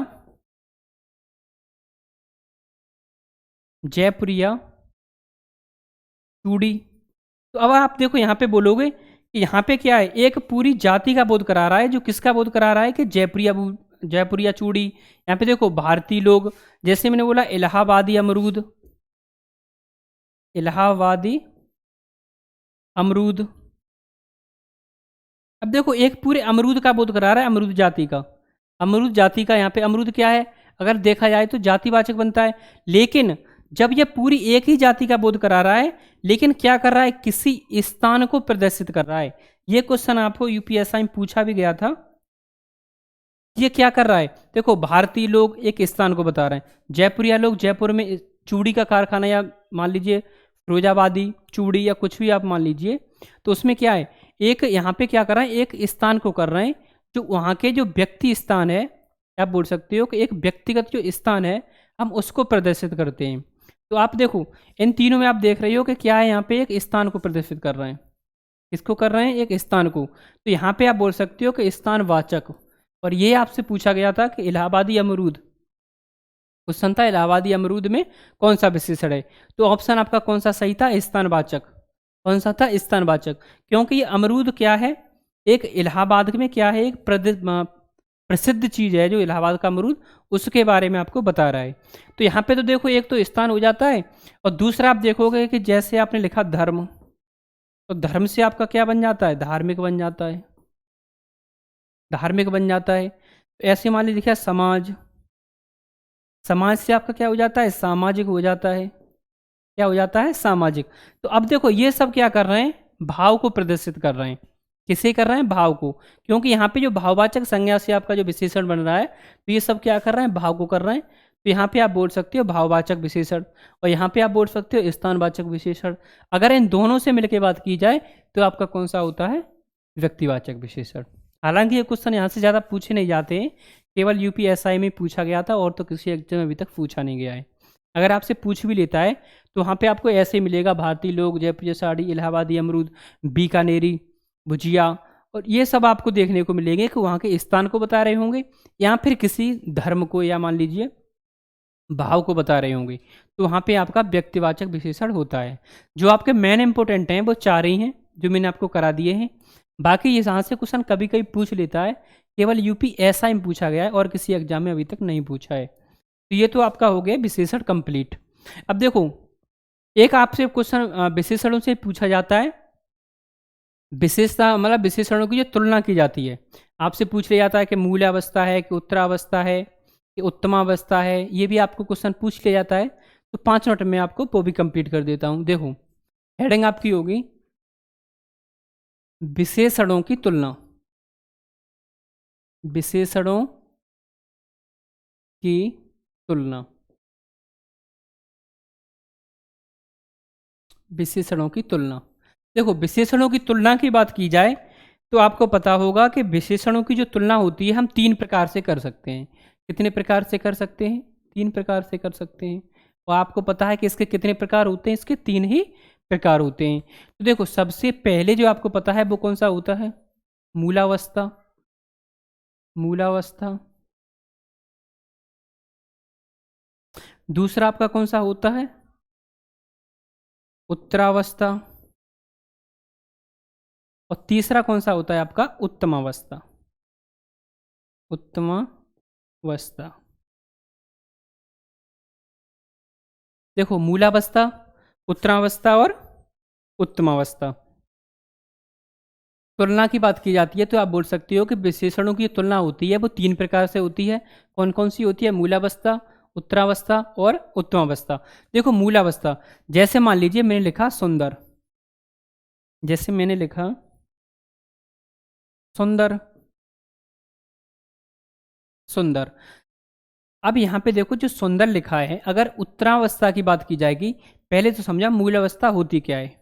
जयपुरिया चूड़ी। तो अब आप देखो यहाँ पे बोलोगे कि यहाँ पे क्या है, एक पूरी जाति का बोध करा रहा है। जो किसका बोध करा रहा है, कि जयपुरिया, जयपुरिया चूड़ी। यहाँ पे देखो भारतीय लोग, जैसे मैंने बोला इलाहाबादी अमरूद, इलाहाबादी अमरूद। अब देखो एक पूरे अमरूद का बोध करा रहा है, अमरूद जाति का, अमरूद जाति का। यहाँ पे अमरूद क्या है, अगर देखा जाए तो जातिवाचक बनता है। लेकिन जब ये पूरी एक ही जाति का बोध करा रहा है, लेकिन क्या कर रहा है, किसी स्थान को प्रदर्शित कर रहा है। ये क्वेश्चन आपको यूपीएसआई में पूछा भी गया था। ये क्या कर रहा है, देखो भारतीय लोग एक स्थान को बता रहे हैं, जयपुरिया लोग जयपुर में चूड़ी का कारखाना, या मान लीजिए फिरोजाबादी चूड़ी या कुछ भी आप मान लीजिए, तो उसमें क्या है, एक यहाँ पे क्या कर रहे हैं, एक स्थान को कर रहे हैं जो वहाँ के जो व्यक्ति स्थान है, आप बोल सकते हो कि एक व्यक्तिगत जो स्थान है हम उसको प्रदर्शित करते हैं। तो आप देखो इन तीनों में आप देख रहे हो कि क्या है, यहाँ पे एक स्थान को प्रदर्शित कर रहे हैं। किसको कर रहे हैं, एक स्थान को। तो यहाँ पे आप बोल सकते हो कि स्थानवाचक। और ये आपसे पूछा गया था कि इलाहाबादी अमरूद, क्वेश्चन था इलाहाबादी अमरूद में कौन सा विशेषण है। तो ऑप्शन आपका कौन सा सही था, स्थानवाचक। कौन सा था, स्थानवाचक। क्योंकि ये अमरूद क्या है, एक इलाहाबाद में क्या है, एक प्रसिद्ध चीज है जो इलाहाबाद का अमरूद, उसके बारे में आपको बता रहा है। तो यहाँ पे तो देखो एक तो स्थान हो जाता है, और दूसरा आप देखोगे कि जैसे आपने लिखा धर्म, तो धर्म से आपका क्या बन जाता है, धार्मिक बन जाता है, धार्मिक बन जाता है। तो ऐसे मान लीजिए लिखा समाज, समाज से आपका क्या हो जाता है, सामाजिक हो जाता है। क्या हो जाता है, सामाजिक। तो अब देखो ये सब क्या कर रहे हैं, भाव को प्रदर्शित कर रहे हैं। किसे कर रहे हैं? भाव को। क्योंकि यहाँ पे जो भाववाचक संज्ञा से आपका जो विशेषण बन रहा है, तो ये सब क्या कर रहे हैं? भाव को कर रहे हैं। तो यहाँ पे आप बोल सकते हो भाववाचक विशेषण, और यहाँ पे आप बोल सकते हो स्थानवाचक विशेषण। अगर इन दोनों से मिलकर बात की जाए तो आपका कौन सा होता है? व्यक्तिवाचक विशेषण। हालांकि ये क्वेश्चन यहाँ से ज़्यादा पूछे नहीं जाते हैं, केवल यूपीएसआई में पूछा गया था, और तो किसी एग्जाम में अभी तक पूछा नहीं गया है। अगर आपसे पूछ भी लेता है तो वहाँ पे आपको ऐसे ही मिलेगा: भारतीय लोग, जयपुर साड़ी, इलाहाबादी अमरूद, बीकानेरी भुजिया, और ये सब आपको देखने को मिलेंगे कि वहाँ के स्थान को बता रहे होंगे, या फिर किसी धर्म को, या मान लीजिए भाव को बता रहे होंगे। तो वहाँ पे आपका व्यक्तिवाचक विशेषण होता है। जो आपके मेन इंपॉर्टेंट हैं वो 4 ही हैं जो मैंने आपको करा दिए हैं। बाकी ये यहाँ से क्वेश्चन कभी कभी पूछ लेता है, केवल यूपीएसआई में पूछा गया है और किसी एग्जाम में अभी तक नहीं पूछा है। तो ये तो आपका हो गया विशेषण कंप्लीट। अब देखो, एक आपसे क्वेश्चन विशेषणों से पूछा जाता है, विशेषता मतलब विशेषणों की जो तुलना की जाती है। आपसे पूछ लिया जाता है कि मूल्यावस्था है कि उत्तरावस्था है कि उत्तमावस्था है, ये भी आपको क्वेश्चन पूछ लिया जाता है। तो 5 मिनट में आपको वो भी कंप्लीट कर देता हूँ। देखो, हेडिंग आपकी होगी विशेषणों की तुलना। विशेषणों की तुलना। विशेषणों की तुलना। देखो, विशेषणों की तुलना की बात की जाए तो आपको पता होगा कि विशेषणों की जो तुलना होती है हम 3 प्रकार से कर सकते हैं। कितने प्रकार से कर सकते हैं? 3 प्रकार से कर सकते हैं। और आपको पता है कि इसके कितने प्रकार होते हैं? इसके 3 ही प्रकार होते हैं। तो देखो, सबसे पहले जो आपको पता है वो कौन सा होता है? मूलावस्था। मूलावस्था। दूसरा आपका कौन सा होता है? उत्तरावस्था। और तीसरा कौन सा होता है आपका? उत्तमावस्था। उत्तमावस्था। देखो, मूलावस्था, उत्तरावस्था और उत्तमावस्था। तुलना की बात की जाती है तो आप बोल सकते हो कि विशेषणों की तुलना होती है वो 3 प्रकार से होती है। कौन कौन सी होती है? मूलावस्था, उत्तरावस्था और उत्तमावस्था। देखो, मूलावस्था, जैसे मान लीजिए मैंने लिखा सुंदर। जैसे मैंने लिखा सुंदर। सुंदर। अब यहाँ पे देखो, जो सुंदर लिखा है, अगर उत्तरावस्था की बात की जाएगी, पहले तो समझा मूलावस्था होती क्या है।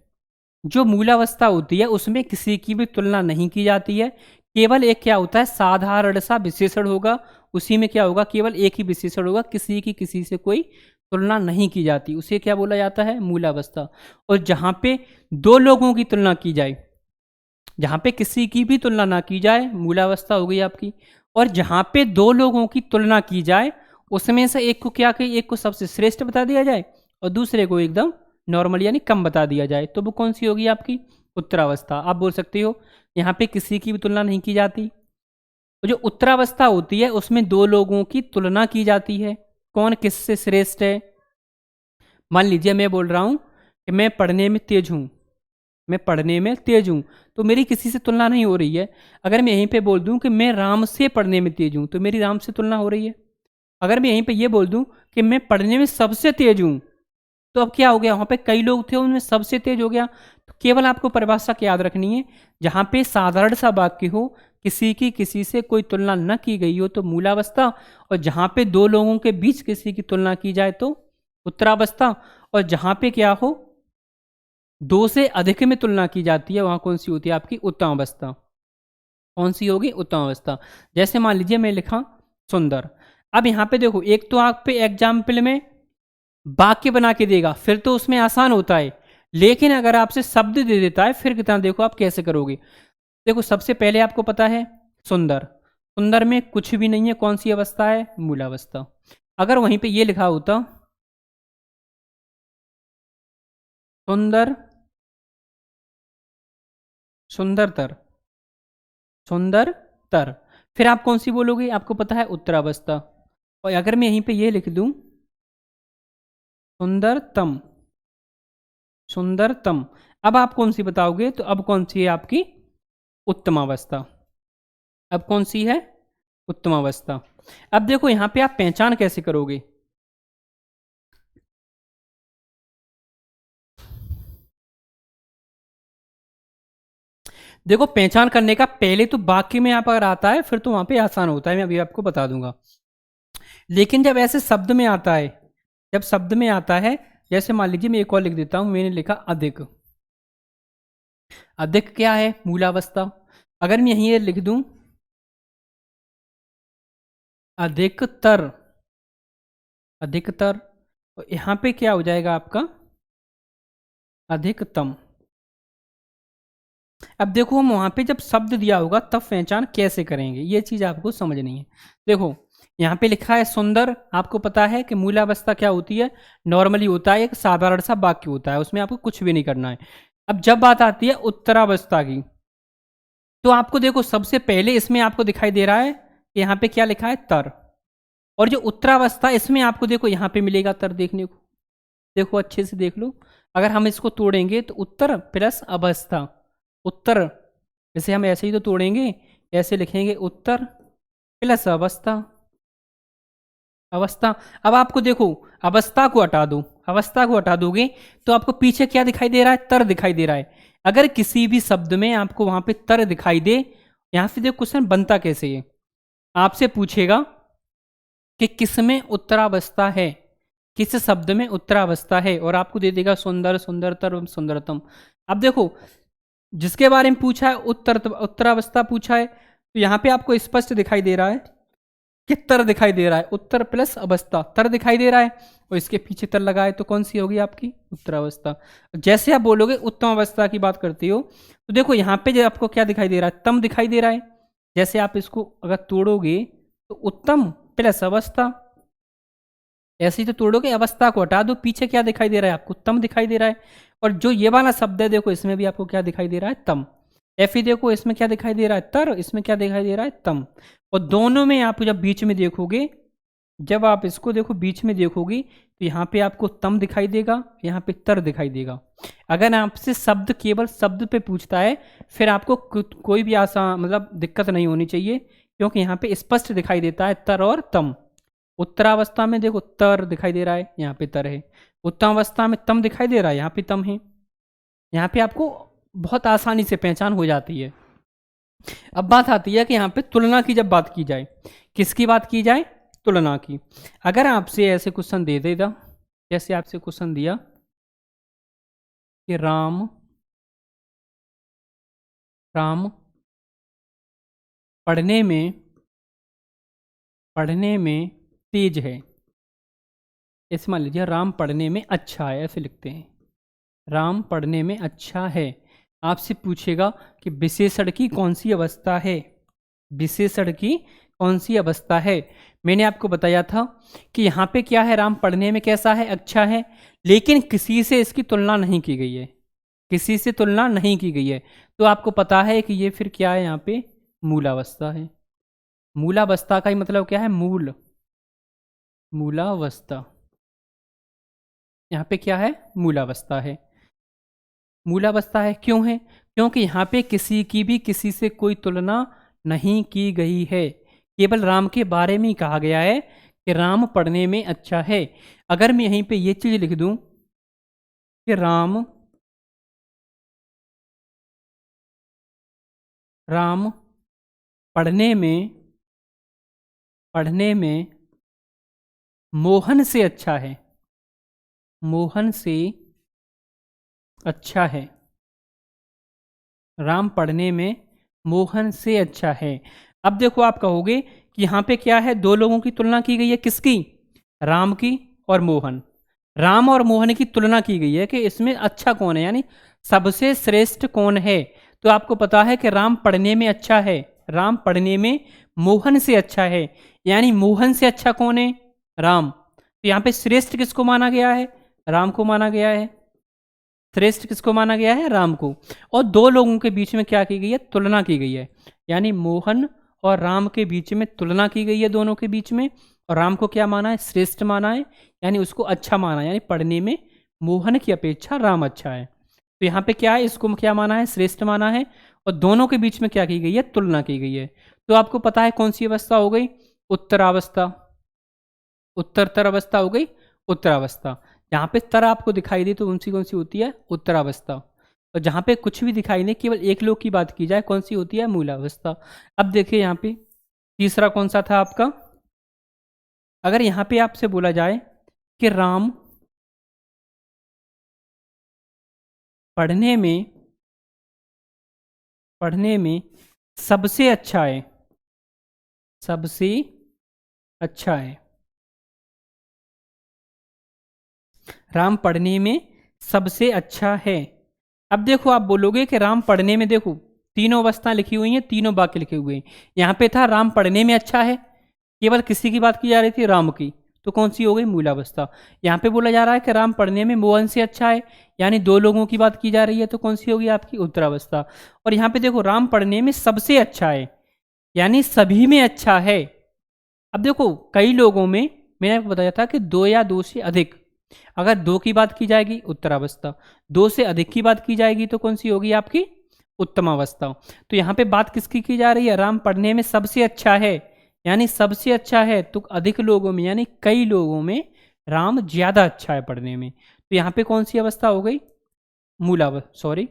जो मूलावस्था होती है उसमें किसी की भी तुलना नहीं की जाती है। केवल एक क्या होता है? साधारण सा विशेषण होगा। उसी में क्या होगा? केवल एक ही विशेषण होगा, किसी की किसी से कोई तुलना नहीं की जाती। उसे क्या बोला जाता है? मूलावस्था। और जहाँ पे 2 लोगों की तुलना की जाए, जहाँ पे किसी की भी तुलना ना की जाए, मूलावस्था हो गई आपकी। और जहाँ पे 2 लोगों की तुलना की जाए, उसमें से एक को क्या कही? एक को सबसे श्रेष्ठ बता दिया जाए और दूसरे को एकदम नॉर्मल यानी कम बता दिया जाए, तो वो कौन सी होगी आपकी? उत्तरावस्था। आप बोल सकते हो यहाँ पे किसी की भी तुलना नहीं की जाती। तो जो उत्तरावस्था होती है उसमें 2 लोगों की तुलना की जाती है। कौन किससे श्रेष्ठ है? मान लीजिए मैं बोल रहा हूँ कि मैं पढ़ने में तेज हूँ। मैं पढ़ने में तेज हूँ, तो मेरी किसी से तुलना नहीं हो रही है। अगर मैं यहीं पे बोल दूं कि मैं राम से पढ़ने में तेज हूँ, तो मेरी राम से तुलना हो रही है। अगर मैं यहीं पे ये बोल दूं कि मैं पढ़ने में सबसे तेज हूँ, तो अब क्या हो गया? वहाँ पे कई लोग थे, उनमें सबसे तेज हो गया। तो केवल आपको परिभाषा की याद रखनी है, जहाँ पे साधारण सा वाक्य हो, किसी की किसी से कोई तुलना न की गई हो, तो मूलावस्था। और जहाँ पे 2 लोगों के बीच किसी की तुलना की जाए तो उत्तरावस्था। और जहाँ पे क्या हो, 2 से अधिक में तुलना की जाती है, वहाँ कौन सी होती है आपकी? उत्तमावस्था। कौन सी होगी? उत्तमावस्था। जैसे मान लीजिए मैं लिखा सुंदर। अब यहाँ पे देखो, एक तो आप पे एग्जाम्पल में वाक्य बना के देगा, फिर तो उसमें आसान होता है। लेकिन अगर आपसे शब्द दे देता है, फिर कितना देखो आप कैसे करोगे। देखो, सबसे पहले आपको पता है सुंदर। सुंदर में कुछ भी नहीं है, कौन सी अवस्था है? मूलावस्था। अगर वहीं पे ये लिखा होता सुंदर, सुंदरतर, सुंदरतर, फिर आप कौन सी बोलोगे? आपको पता है उत्तरावस्था। और अगर मैं यहीं पे ये लिख दूं सुंदरतम, सुंदरतम, अब आप कौन सी बताओगे? तो अब कौन सी है आपकी? उत्तमावस्था। अब कौन सी है? उत्तमावस्था। अब देखो, यहां पे आप पहचान कैसे करोगे? देखो पहचान करने का पहले तो वाक्य में आप अगर आता है फिर तो वहां पे आसान होता है, मैं अभी आपको बता दूंगा। लेकिन जब ऐसे शब्द में आता है, जब शब्द में आता है, जैसे मान लीजिए मैं एक और लिख देता हूं, मैंने लिखा अधिक। अधिक क्या है? मूलावस्था। अगर मैं यहीं ये लिख दूं अधिकतर, अधिकतर, तो यहां पे क्या हो जाएगा आपका? अधिकतम। अब देखो हम वहां पे जब शब्द दिया होगा तब पहचान कैसे करेंगे, ये चीज आपको समझनी है। देखो यहाँ पे लिखा है सुंदर, आपको पता है कि मूलावस्था क्या होती है? नॉर्मली होता है, एक साधारण सा वाक्य होता है, उसमें आपको कुछ भी नहीं करना है। अब जब बात आती है उत्तरावस्था की, तो आपको देखो सबसे पहले इसमें आपको दिखाई दे रहा है कि यहाँ पे क्या लिखा है? तर। और जो उत्तरावस्था इसमें आपको देखो यहाँ पे मिलेगा तर देखने को। देखो अच्छे से देख लो, अगर हम इसको तोड़ेंगे तो उत्तर प्लस अवस्था, उत्तर, जैसे हम ऐसे ही तो तोड़ेंगे, ऐसे लिखेंगे उत्तर प्लस अवस्था, अवस्था। अब आपको देखो अवस्था को हटा दो, अवस्था को हटा दोगे तो आपको पीछे क्या दिखाई दे रहा है? तर दिखाई दे रहा है। अगर किसी भी शब्द में आपको वहां पे तर दिखाई दे, यहां से देखो क्वेश्चन बनता कैसे है, आपसे पूछेगा कि किसमें उत्तरावस्था है, किस शब्द में उत्तरावस्था है, और आपको दे देगा सुंदर, सुंदरतर, सुंदरतम। अब देखो जिसके बारे में पूछा है उत्तरावस्था पूछा है, तो यहाँ पे आपको स्पष्ट दिखाई दे रहा है कि तर दिखाई दे रहा है, उत्तर प्लस अवस्था, तर दिखाई दे रहा है, और इसके पीछे तर लगाए तो कौन सी होगी आपकी? उत्तरावस्था। जैसे आप बोलोगे उत्तम अवस्था की बात करती हो, तो देखो यहाँ पे जो आपको क्या दिखाई दे रहा है? तम दिखाई दे रहा है। जैसे आप इसको अगर तोड़ोगे तो उत्तम प्लस अवस्था, ऐसे ही तो तोड़ोगे, अवस्था को हटा दो, पीछे क्या दिखाई दे रहा है आपको? तम दिखाई दे रहा है। और जो ये वाला शब्द है देखो इसमें भी आपको क्या दिखाई दे रहा है? तम। ऐसे ही देखो इसमें क्या दिखाई दे रहा है? तर, इसमें क्या दिखाई दे रहा है? तम। और दोनों में आप जब बीच में देखोगे, जब आप इसको देखो बीच में देखोगी, तो यहाँ पे आपको तम दिखाई देगा, यहाँ पे तर दिखाई देगा। अगर आपसे शब्द केवल शब्द पे पूछता है, फिर आपको कोई भी आसान मतलब दिक्कत नहीं होनी चाहिए, क्योंकि यहाँ पे स्पष्ट दिखाई देता है तर और तम। उत्तरावस्था में देखो तर दिखाई दे रहा है, यहाँ पे तर है। उत्तरावस्था में तम दिखाई दे रहा है, यहाँ पे तम है। यहाँ पे आपको बहुत आसानी से पहचान हो जाती है। अब बात आती है कि यहाँ पे तुलना की जब बात की जाए, किसकी बात की जाए? तुलना की। अगर आपसे ऐसे क्वेश्चन दे देगा, जैसे आपसे क्वेश्चन दिया कि राम, राम पढ़ने में, पढ़ने में तेज है, ऐसे मान लीजिए राम पढ़ने में अच्छा है, ऐसे लिखते हैं, राम पढ़ने में अच्छा है। आपसे पूछेगा कि विशेषण की कौन सी अवस्था है, विशेषण की कौन सी अवस्था है? मैंने आपको बताया था कि यहाँ पे क्या है? राम पढ़ने में कैसा है? अच्छा है। लेकिन किसी से इसकी तुलना नहीं की गई है, किसी से तुलना नहीं की गई है, तो आपको पता है कि ये फिर क्या है? यहाँ पे मूलावस्था है। मूलावस्था का ही मतलब क्या है? मूल, मूलावस्था। यहाँ पे क्या है? मूलावस्था है। मूलावस्था है, क्यों है? क्योंकि यहाँ पे किसी की भी किसी से कोई तुलना नहीं की गई है, केवल राम के बारे में ही कहा गया है कि राम पढ़ने में अच्छा है। अगर मैं यहीं पे ये चीज लिख दूं कि राम, राम पढ़ने में, पढ़ने में मोहन से अच्छा है, मोहन से अच्छा है, राम पढ़ने में मोहन से अच्छा है। अब देखो आप कहोगे कि यहाँ पे क्या है? दो लोगों की तुलना की गई है, किसकी? राम की और मोहन। राम और मोहन की तुलना की गई है कि इसमें अच्छा कौन है, यानी सबसे श्रेष्ठ कौन है। तो आपको पता है कि राम पढ़ने में अच्छा है, राम पढ़ने में मोहन से अच्छा है, यानी मोहन से अच्छा कौन है? राम। तो यहाँ पे श्रेष्ठ किसको माना गया है? राम को माना गया है। श्रेष्ठ किसको माना गया है? राम को। और दो लोगों के बीच में क्या की गई है? तुलना की गई है, यानी मोहन और राम के बीच में तुलना की गई है, दोनों के बीच में। और राम को क्या माना है? श्रेष्ठ माना है, यानी उसको अच्छा माना है, यानी पढ़ने में मोहन की अपेक्षा राम अच्छा है। तो यहाँ पे क्या है? इसको क्या माना है? श्रेष्ठ माना है। और दोनों के बीच में क्या की गई है? तुलना की गई है। तो आपको पता है कौन सी अवस्था हो गई? उत्तरावस्था। उत्तरतर अवस्था हो गई उत्तरावस्था। यहाँ पे तर आपको दिखाई दी तो कौन सी होती है? उत्तरावस्था। और जहाँ पे कुछ भी दिखाई नहीं, केवल एक लोग की बात की जाए, कौन सी होती है? मूलावस्था। अब देखिए यहाँ पे तीसरा कौन सा था आपका? अगर यहाँ पे आपसे बोला जाए कि राम पढ़ने में सबसे अच्छा है, सबसे अच्छा है, राम पढ़ने में सबसे अच्छा है। अब देखो आप बोलोगे कि राम पढ़ने में, देखो तीनों अवस्था लिखी हुई हैं, तीनों वाक्य लिखे हुए हैं। यहाँ पे था राम पढ़ने में अच्छा है, केवल किसी की बात की जा रही थी? राम की। तो कौन सी हो गई? मूलावस्था। यहाँ पे बोला जा रहा है कि राम पढ़ने में मोहन से अच्छा है, यानी दो लोगों की बात की जा रही है, तो कौन सी होगी आपकी? उत्तरावस्था। और यहाँ पे देखो राम पढ़ने में सबसे अच्छा है, यानी सभी में अच्छा है। अब देखो कई लोगों में, मैंने आपको बताया था कि दो या दो से अधिक, अगर दो की बात की जाएगी उत्तरावस्था, दो से अधिक की बात की जाएगी तो कौन सी होगी आपकी? उत्तमावस्था। तो यहाँ पे बात किसकी की जा रही है? राम पढ़ने में सबसे अच्छा है, यानी सबसे अच्छा है, तो अधिक लोगों में यानी कई लोगों में राम ज्यादा अच्छा है पढ़ने में। तो यहाँ पे कौन सी अवस्था हो गई? सॉरी,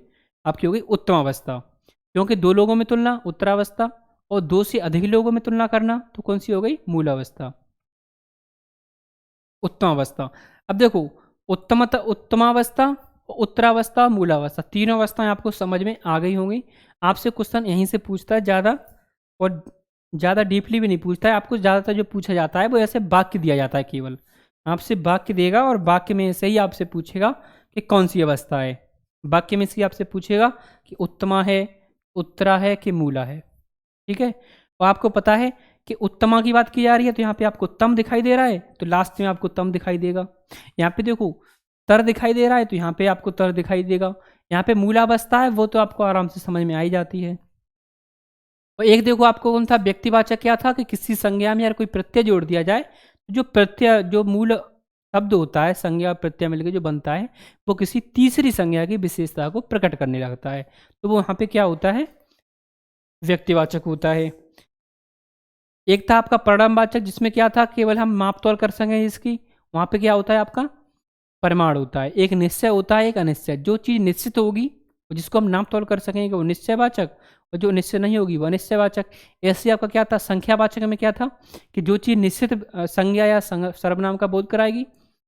आपकी हो गई उत्तमावस्था, क्योंकि दो लोगों में तुलना उत्तरावस्था, और दो से अधिक लोगों में तुलना करना तो कौन सी हो गई? मूलावस्था, उत्तमावस्था। अब देखो उत्तमावस्था, उत्तरावस्था, मूलावस्था, तीनों अवस्थाएं आपको समझ में आ गई होंगी। आपसे क्वेश्चन यहीं से पूछता है ज़्यादा, और ज़्यादा डीपली भी नहीं पूछता है आपको। ज़्यादातर जो पूछा जाता है वो ऐसे वाक्य दिया जाता है, केवल आपसे वाक्य देगा और वाक्य में से ही आपसे पूछेगा कि कौन सी अवस्था है। वाक्य में से ही आपसे पूछेगा कि उत्तमा है, उत्तरा है कि मूला है। ठीक है, और आपको पता है कि उत्तमा की बात की जा रही है, तो यहाँ पे आपको तम दिखाई दे रहा है, तो लास्ट में आपको तम दिखाई देगा। यहाँ पे देखो तर दिखाई दे रहा है, तो यहाँ पे आपको तर दिखाई देगा। यहाँ पे मूलावस्था है, वो तो आपको आराम से समझ में आ ही जाती है। और एक देखो आपको कौन था व्यक्तिवाचक, क्या था कि किसी संज्ञा में यार कोई प्रत्यय जोड़ दिया जाए, तो जो प्रत्यय, जो मूल शब्द होता है, संज्ञा और प्रत्यय मिलकर जो बनता है, वो किसी तीसरी संज्ञा की विशेषता को प्रकट करने लगता है, तो वो यहाँ पे क्या होता है? व्यक्तिवाचक होता है। एक था आपका परिणामवाचक, जिसमें क्या था, केवल हम माप तौल कर सकें इसकी, वहाँ पे क्या होता है आपका? परिमाण होता है। एक निश्चय होता है, एक अनिश्चय। जो चीज़ निश्चित होगी, जिसको हम नाप तौल कर सकेंगे, वो निश्चयवाचक, और जो निश्चय नहीं होगी वो अनिश्चयवाचक। ऐसे आपका क्या था संख्यावाचक में? क्या था कि जो चीज़ निश्चित संज्ञा या सर्वनाम का बोध कराएगी,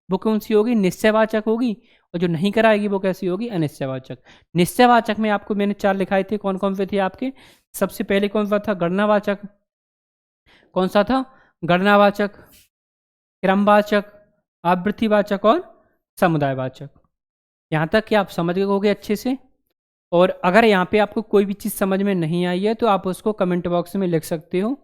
वो कौन सी होगी? निश्चयवाचक होगी। और जो नहीं कराएगी वो कैसी होगी? अनिश्चयवाचक। निश्चयवाचक में आपको मैंने चार लिखाए थे, कौन कौन से थे आपके? सबसे पहले कौन सा था? गणनावाचक। कौन सा था? गणनावाचक, क्रमवाचक, आवृत्तिवाचक और समुदायवाचक। यहाँ तक कि आप समझ गए होगे अच्छे से। और अगर यहाँ पे आपको कोई भी चीज़ समझ में नहीं आई है तो आप उसको कमेंट बॉक्स में लिख सकते हो,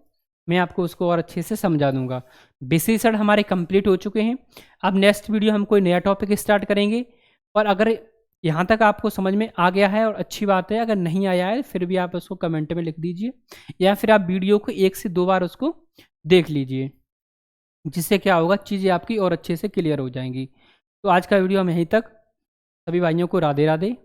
मैं आपको उसको और अच्छे से समझा दूंगा। विश्लेषण हमारे कंप्लीट हो चुके हैं। अब नेक्स्ट वीडियो हम कोई नया टॉपिक स्टार्ट करेंगे। और अगर यहाँ तक आपको समझ में आ गया है और अच्छी बात है, अगर नहीं आया है फिर भी आप उसको कमेंट में लिख दीजिए, या फिर आप वीडियो को एक से दो बार उसको देख लीजिए, जिससे क्या होगा, चीज़ें आपकी और अच्छे से क्लियर हो जाएंगी। तो आज का वीडियो हम यहीं तक। सभी भाइयों को राधे राधे।